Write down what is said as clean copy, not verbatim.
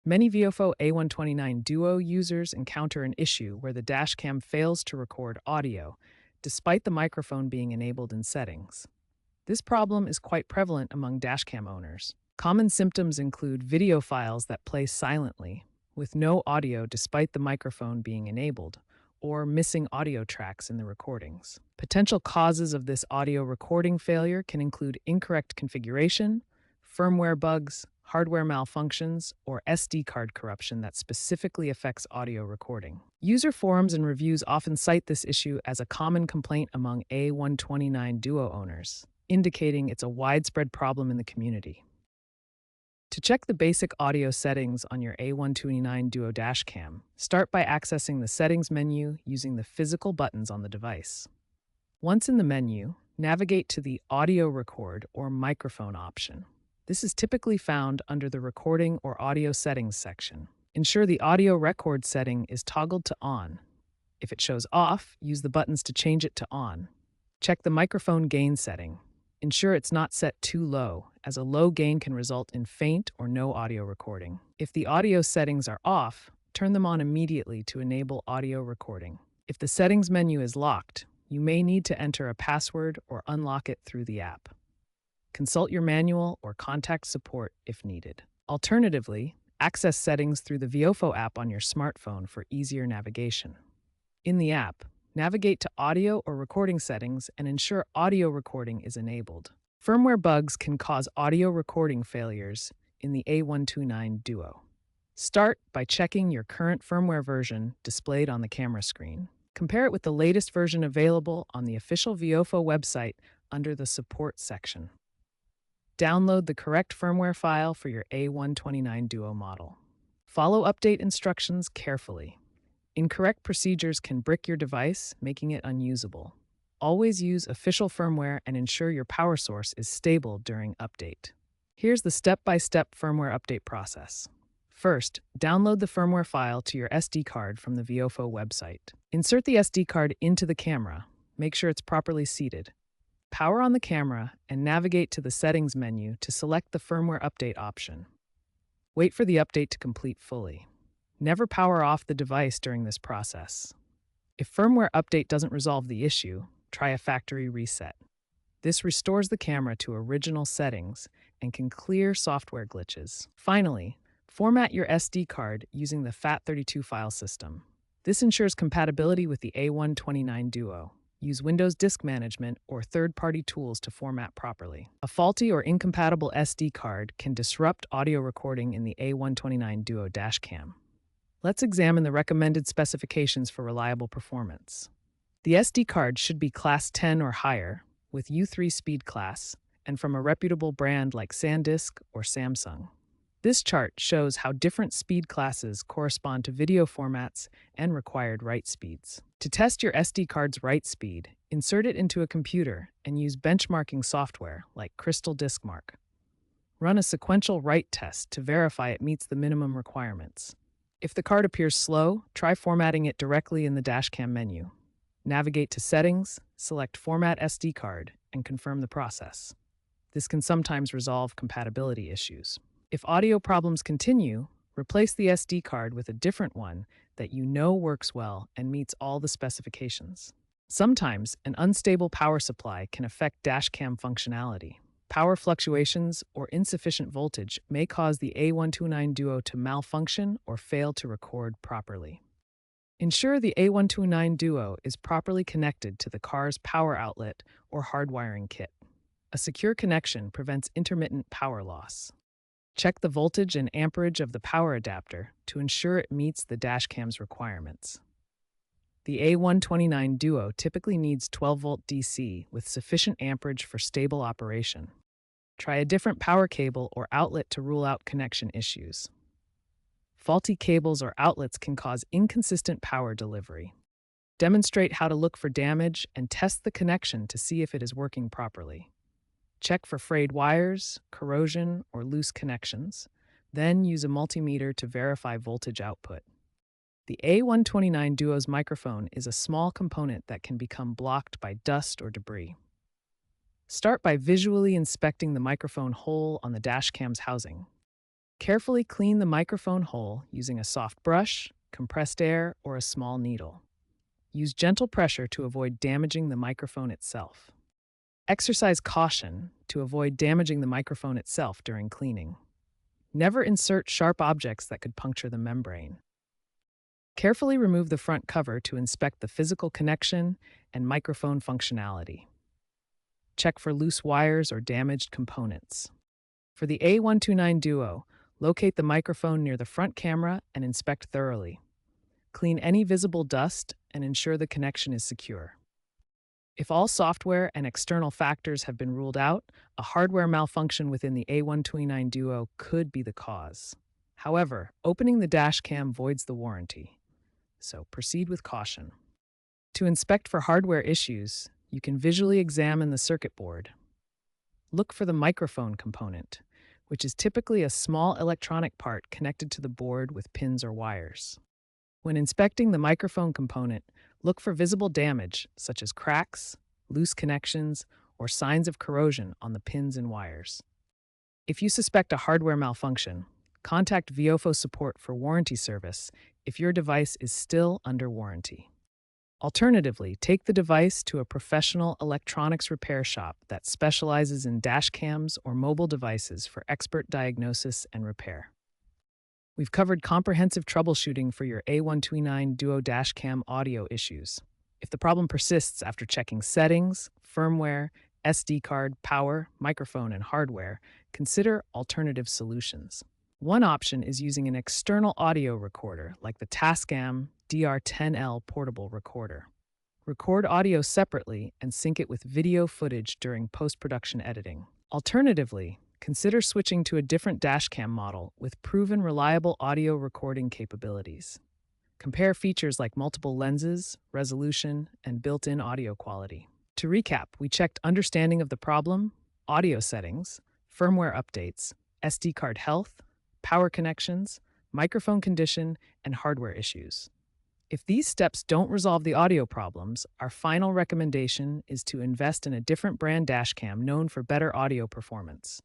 Many Viofo A129 Duo users encounter an issue where the dashcam fails to record audio, despite the microphone being enabled in settings. This problem is quite prevalent among dashcam owners. Common symptoms include video files that play silently, with no audio despite the microphone being enabled, or missing audio tracks in the recordings. Potential causes of this audio recording failure can include incorrect configuration, firmware bugs, hardware malfunctions, or SD card corruption that specifically affects audio recording. User forums and reviews often cite this issue as a common complaint among A129 Duo owners, indicating it's a widespread problem in the community. To check the basic audio settings on your A129 Duo dashcam, start by accessing the Settings menu using the physical buttons on the device. Once in the menu, navigate to the Audio Record or Microphone option. This is typically found under the Recording or Audio Settings section. Ensure the audio record setting is toggled to on. If it shows off, use the buttons to change it to on. Check the microphone gain setting. Ensure it's not set too low, as a low gain can result in faint or no audio recording. If the audio settings are off, turn them on immediately to enable audio recording. If the settings menu is locked, you may need to enter a password or unlock it through the app. Consult your manual or contact support if needed. Alternatively, access settings through the Viofo app on your smartphone for easier navigation. In the app, navigate to Audio or Recording settings and ensure audio recording is enabled. Firmware bugs can cause audio recording failures in the A129 Duo. Start by checking your current firmware version displayed on the camera screen. Compare it with the latest version available on the official Viofo website under the Support section. Download the correct firmware file for your A129 Duo model. Follow update instructions carefully. Incorrect procedures can brick your device, making it unusable. Always use official firmware and ensure your power source is stable during update. Here's the step-by-step firmware update process. First, download the firmware file to your SD card from the Viofo website. Insert the SD card into the camera. Make sure it's properly seated. Power on the camera and navigate to the Settings menu to select the Firmware Update option. Wait for the update to complete fully. Never power off the device during this process. If Firmware Update doesn't resolve the issue, try a factory reset. This restores the camera to original settings and can clear software glitches. Finally, format your SD card using the FAT32 file system. This ensures compatibility with the A129 Duo. Use Windows Disk Management or third-party tools to format properly. A faulty or incompatible SD card can disrupt audio recording in the A129 Duo dashcam. Let's examine the recommended specifications for reliable performance. The SD card should be Class 10 or higher, with U3 speed class, and from a reputable brand like SanDisk or Samsung. This chart shows how different speed classes correspond to video formats and required write speeds. To test your SD card's write speed, insert it into a computer and use benchmarking software like Crystal DiskMark. Run a sequential write test to verify it meets the minimum requirements. If the card appears slow, try formatting it directly in the dashcam menu. Navigate to Settings, select Format SD card, and confirm the process. This can sometimes resolve compatibility issues. If audio problems continue, replace the SD card with a different one that you know works well and meets all the specifications. Sometimes, an unstable power supply can affect dashcam functionality. Power fluctuations or insufficient voltage may cause the A129 Duo to malfunction or fail to record properly. Ensure the A129 Duo is properly connected to the car's power outlet or hardwiring kit. A secure connection prevents intermittent power loss. Check the voltage and amperage of the power adapter to ensure it meets the dashcam's requirements. The A129 Duo typically needs 12-volt DC with sufficient amperage for stable operation. Try a different power cable or outlet to rule out connection issues. Faulty cables or outlets can cause inconsistent power delivery. Demonstrate how to look for damage and test the connection to see if it is working properly. Check for frayed wires, corrosion, or loose connections. Then use a multimeter to verify voltage output. The A129 Duo's microphone is a small component that can become blocked by dust or debris. Start by visually inspecting the microphone hole on the dashcam's housing. Carefully clean the microphone hole using a soft brush, compressed air, or a small needle. Use gentle pressure to avoid damaging the microphone itself. Exercise caution to avoid damaging the microphone itself during cleaning. Never insert sharp objects that could puncture the membrane. Carefully remove the front cover to inspect the physical connection and microphone functionality. Check for loose wires or damaged components. For the A129 Duo, locate the microphone near the front camera and inspect thoroughly. Clean any visible dust and ensure the connection is secure. If all software and external factors have been ruled out, a hardware malfunction within the A129 Duo could be the cause. However, opening the dash cam voids the warranty, so proceed with caution. To inspect for hardware issues, you can visually examine the circuit board. Look for the microphone component, which is typically a small electronic part connected to the board with pins or wires. When inspecting the microphone component, look for visible damage, such as cracks, loose connections, or signs of corrosion on the pins and wires. If you suspect a hardware malfunction, contact Viofo support for warranty service if your device is still under warranty. Alternatively, take the device to a professional electronics repair shop that specializes in dash cams or mobile devices for expert diagnosis and repair. We've covered comprehensive troubleshooting for your A129 Duo dashcam audio issues. If the problem persists after checking settings, firmware, SD card, power, microphone, and hardware, consider alternative solutions. One option is using an external audio recorder like the Tascam DR10L portable recorder. Record audio separately and sync it with video footage during post-production editing. Alternatively, consider switching to a different dashcam model with proven reliable audio recording capabilities. Compare features like multiple lenses, resolution, and built-in audio quality. To recap, we checked understanding of the problem, audio settings, firmware updates, SD card health, power connections, microphone condition, and hardware issues. If these steps don't resolve the audio problems, our final recommendation is to invest in a different brand dashcam known for better audio performance.